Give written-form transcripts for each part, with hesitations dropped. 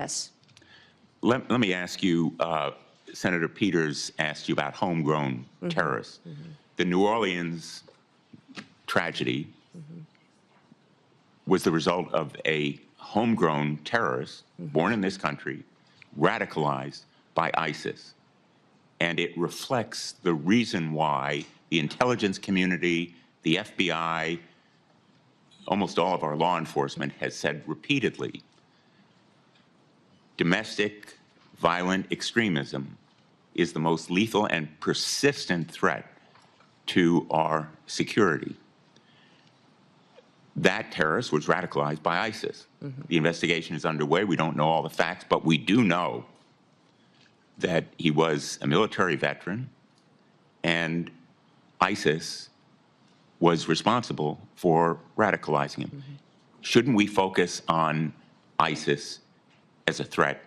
Yes. Let me ask you, Senator Peters asked you about homegrown terrorists. The New Orleans tragedy was the result of a homegrown terrorist born in this country, radicalized by ISIS. And it reflects the reason why the intelligence community, the FBI, almost all of our law enforcement has said repeatedly, domestic violent extremism is the most lethal and persistent threat to our security. That terrorist was radicalized by ISIS. The investigation is underway. We don't know all the facts, but we do know that he was a military veteran, and ISIS was responsible for radicalizing him. Shouldn't we focus on ISIS as a threat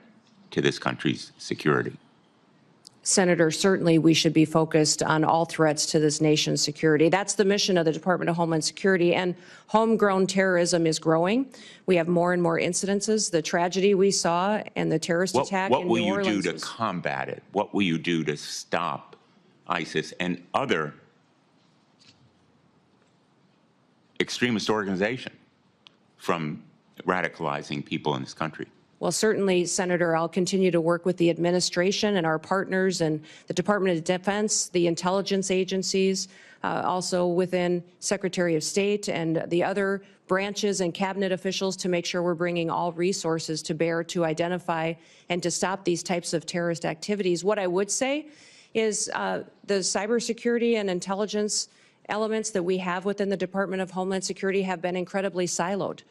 to this country's security? Senator, certainly we should be focused on all threats to this nation's security. That's the mission of the Department of Homeland Security, and homegrown terrorism is growing. We have more and more incidences. The tragedy we saw and the terrorist attack in New Orleans. What will you do to combat it? What will you do to stop ISIS and other extremist organizations from radicalizing people in this country? Well, certainly, Senator, I'll continue to work with the administration and our partners and the Department of Defense, the intelligence agencies, also within Secretary of State and the other branches and cabinet officials to make sure we're bringing all resources to bear to identify and to stop these types of terrorist activities. What I would say is the cybersecurity and intelligence elements that we have within the Department of Homeland Security have been incredibly siloed.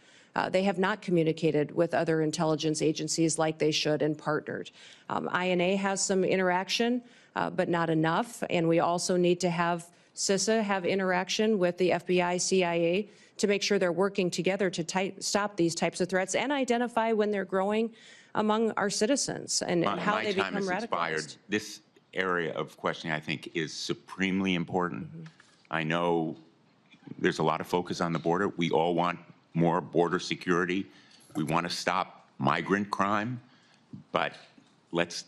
They have not communicated with other intelligence agencies like they should and partnered. INA has some interaction, but not enough. And we also need to have CISA have interaction with the FBI, CIA to make sure they're working together to stop these types of threats and identify when they're growing among our citizens and how they become radicalized. This area of questioning, I think, is supremely important. I know there's a lot of focus on the border. We all want more border security. We want to stop migrant crime, but let's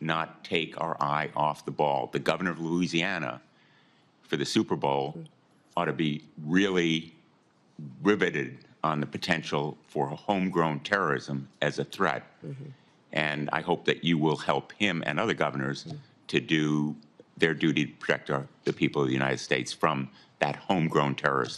not take our eye off the ball. The governor of Louisiana for the Super Bowl ought to be really riveted on the potential for homegrown terrorism as a threat. And I hope that you will help him and other governors to do their duty to protect the people of the United States from that homegrown terrorist threat.